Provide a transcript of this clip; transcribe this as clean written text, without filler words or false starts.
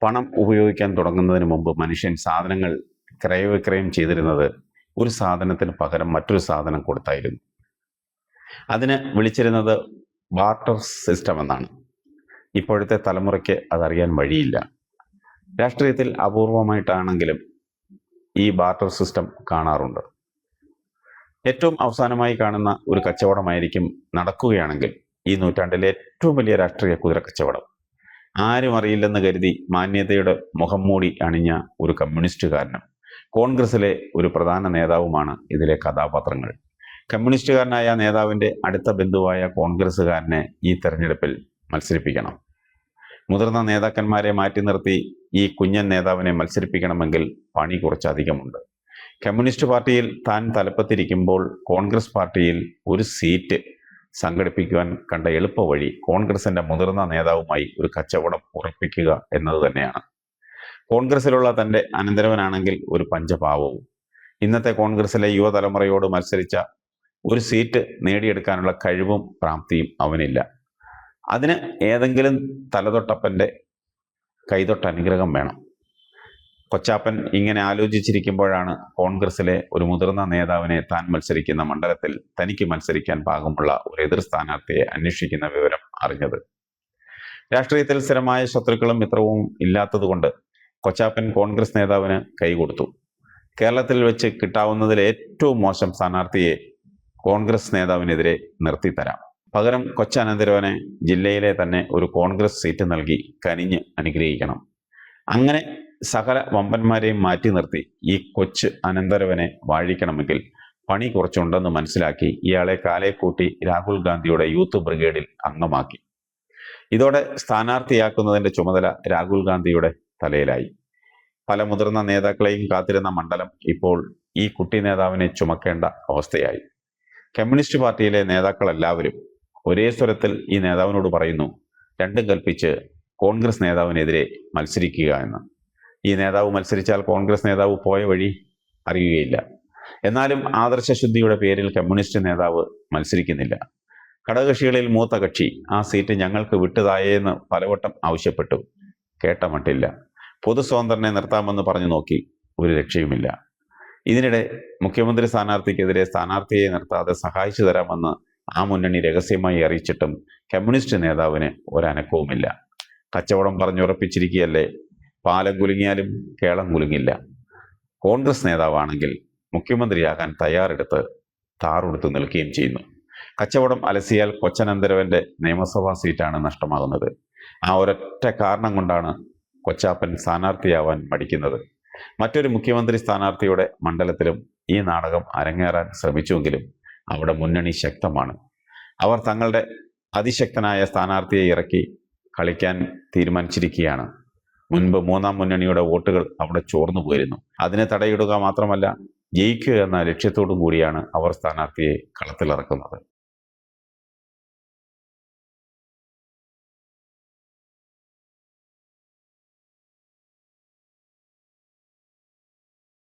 പണം ഉപയോഗിക്കാൻ തുടങ്ങുന്നതിന് മുമ്പ് മനുഷ്യൻ സാധനങ്ങൾ ക്രയവിക്രയം ചെയ്തിരുന്നത് ഒരു സാധനത്തിന് പകരം മറ്റൊരു സാധനം കൊടുത്തായിരുന്നു. അതിന് വിളിച്ചിരുന്നത് ബാർട്ടർ സിസ്റ്റം എന്നാണ്. ഇപ്പോഴത്തെ തലമുറയ്ക്ക് അതറിയാൻ വഴിയില്ല. രാഷ്ട്രീയത്തിൽ അപൂർവമായിട്ടാണെങ്കിലും ഈ ബാർട്ടർ സിസ്റ്റം കാണാറുണ്ട്. ഏറ്റവും അവസാനമായി കാണുന്ന ഒരു കച്ചവടമായിരിക്കും നടക്കുകയാണെങ്കിൽ ഈ നൂറ്റാണ്ടിലെ ഏറ്റവും വലിയ രാഷ്ട്രീയ കുതിര കച്ചവടം. ആരും അറിയില്ലെന്ന് കരുതി മാന്യതയുടെ മുഖം മൂടി അണിഞ്ഞ ഒരു കമ്മ്യൂണിസ്റ്റുകാരനും കോൺഗ്രസിലെ ഒരു പ്രധാന നേതാവുമാണ് ഇതിലെ കഥാപാത്രങ്ങൾ. കമ്മ്യൂണിസ്റ്റുകാരനായ നേതാവിൻ്റെ അടുത്ത ബന്ധുവായ കോൺഗ്രസ്സുകാരനെ ഈ തെരഞ്ഞെടുപ്പിൽ മത്സരിപ്പിക്കണം. മുതിർന്ന നേതാക്കന്മാരെ മാറ്റി നിർത്തി ഈ കുഞ്ഞൻ നേതാവിനെ മത്സരിപ്പിക്കണമെങ്കിൽ പണി കുറച്ചധികമുണ്ട്. കമ്മ്യൂണിസ്റ്റ് പാർട്ടിയിൽ താൻ തലപ്പത്തിരിക്കുമ്പോൾ കോൺഗ്രസ് പാർട്ടിയിൽ ഒരു സീറ്റ് സംഘടിപ്പിക്കുവാൻ കണ്ട എളുപ്പ വഴി കോൺഗ്രസിന്റെ മുതിർന്ന നേതാവുമായി ഒരു കച്ചവടം ഉറപ്പിക്കുക എന്നത് തന്നെയാണ്. കോൺഗ്രസിലുള്ള തൻ്റെ അനന്തരവനാണെങ്കിൽ ഒരു പഞ്ചപാവവും. ഇന്നത്തെ കോൺഗ്രസിലെ യുവതലമുറയോട് മത്സരിച്ച ഒരു സീറ്റ് നേടിയെടുക്കാനുള്ള കഴിവും പ്രാപ്തിയും അവനില്ല. അതിന് ഏതെങ്കിലും തലതൊട്ടപ്പൻ്റെ കൈതൊട്ട അനുഗ്രഹം വേണം. കൊച്ചാപ്പൻ ഇങ്ങനെ ആലോചിച്ചിരിക്കുമ്പോഴാണ് കോൺഗ്രസിലെ ഒരു മുതിർന്ന നേതാവിനെ താൻ മത്സരിക്കുന്ന മണ്ഡലത്തിൽ തനിക്ക് മത്സരിക്കാൻ പാകമുള്ള ഒരു എതിർ സ്ഥാനാർത്ഥിയെ അന്വേഷിക്കുന്ന വിവരം അറിഞ്ഞത്. രാഷ്ട്രീയത്തിൽ സ്ഥിരമായ ശത്രുക്കളും മിത്രവും ഇല്ലാത്തതുകൊണ്ട് കൊച്ചാപ്പൻ കോൺഗ്രസ് നേതാവിന് കൈകൊടുത്തു. കേരളത്തിൽ വെച്ച് കിട്ടാവുന്നതിൽ ഏറ്റവും മോശം സ്ഥാനാർത്ഥിയെ കോൺഗ്രസ് നേതാവിനെതിരെ നിർത്തിത്തരാം. പകരം കൊച്ചനന്തരവനെ ജില്ലയിലെ തന്നെ ഒരു കോൺഗ്രസ് സീറ്റ് നൽകി കനിഞ്ഞ് അനുഗ്രഹിക്കണം. അങ്ങനെ സകല വമ്പന്മാരെയും മാറ്റി നിർത്തി ഈ കൊച്ച് അനന്തരവനെ വാഴിക്കണമെങ്കിൽ പണി കുറച്ചുണ്ടെന്ന് മനസ്സിലാക്കി ഇയാളെ കാലേ കൂട്ടി രാഹുൽ ഗാന്ധിയുടെ യൂത്ത് ബ്രിഗേഡിൽ അംഗമാക്കി. ഇതോടെ സ്ഥാനാർത്ഥിയാക്കുന്നതിൻ്റെ ചുമതല രാഹുൽ ഗാന്ധിയുടെ തലയിലായി. പല മുതിർന്ന നേതാക്കളെയും കാത്തിരുന്ന മണ്ഡലം ഇപ്പോൾ ഈ കുട്ടി നേതാവിനെ ചുമക്കേണ്ട അവസ്ഥയായി. കമ്മ്യൂണിസ്റ്റ് പാർട്ടിയിലെ നേതാക്കളെല്ലാവരും ഒരേ സ്വരത്തിൽ ഈ നേതാവിനോട് പറയുന്നു, രണ്ടും കൽപ്പിച്ച് കോൺഗ്രസ് നേതാവിനെതിരെ മത്സരിക്കുക എന്ന്. ഈ നേതാവ് മത്സരിച്ചാൽ കോൺഗ്രസ് നേതാവ് പോയ വഴി അറിയുകയില്ല. എന്നാലും ആദർശശുദ്ധിയുടെ പേരിൽ കമ്മ്യൂണിസ്റ്റ് നേതാവ് മത്സരിക്കുന്നില്ല. ഘടകകക്ഷികളിൽ മൂത്ത കക്ഷി ആ സീറ്റ് ഞങ്ങൾക്ക് വിട്ടുതായേന്ന് പലവട്ടം ആവശ്യപ്പെട്ടു. കേട്ട മട്ടില്ല. പൊതു സ്വതന്ത്രനെ നിർത്താമെന്ന് പറഞ്ഞു നോക്കി, ഒരു രക്ഷയുമില്ല. ഇതിനിടെ മുഖ്യമന്ത്രി സ്ഥാനാർത്ഥിക്കെതിരെ സ്ഥാനാർത്ഥിയെ നിർത്താതെ സഹായിച്ചു തരാമെന്ന് ആ മുന്നണി രഹസ്യമായി അറിയിച്ചിട്ടും കമ്മ്യൂണിസ്റ്റ് നേതാവിന് ഒരനക്കവുമില്ല. കച്ചവടം പറഞ്ഞുറപ്പിച്ചിരിക്കുകയല്ലേ, പാലം കുലുങ്ങിയാലും കേളം കുലുങ്ങില്ല. കോൺഗ്രസ് നേതാവാണെങ്കിൽ മുഖ്യമന്ത്രിയാകാൻ തയ്യാറെടുത്ത് താറുടുത്ത് നിൽക്കുകയും ചെയ്യുന്നു. കച്ചവടം അലസിയാൽ കൊച്ചനന്തരവന്റെ നിയമസഭാ സീറ്റാണ് നഷ്ടമാകുന്നത്. ആ ഒരൊറ്റ കാരണം കൊണ്ടാണ് കൊച്ചാപ്പൻ സ്ഥാനാർത്ഥിയാവാൻ മടിക്കുന്നത്. മറ്റൊരു മുഖ്യമന്ത്രി സ്ഥാനാർത്ഥിയുടെ മണ്ഡലത്തിലും ഈ നാടകം അരങ്ങേറാൻ ശ്രമിച്ചുവെങ്കിലും അവിടെ മുന്നണി ശക്തമാണ്. അവർ തങ്ങളുടെ അതിശക്തനായ സ്ഥാനാർത്ഥിയെ ഇറക്കി കളിക്കാൻ തീരുമാനിച്ചിരിക്കുകയാണ്. മുൻപ് മൂന്നാം മുന്നണിയുടെ വോട്ടുകൾ അവിടെ ചോർന്നു പോയിരുന്നു. അതിനെ തടയിടുക മാത്രമല്ല, ജയിക്കുക എന്ന ലക്ഷ്യത്തോടും കൂടിയാണ് അവർ സ്ഥാനാർത്ഥിയെ കളത്തിലിറക്കുന്നത്.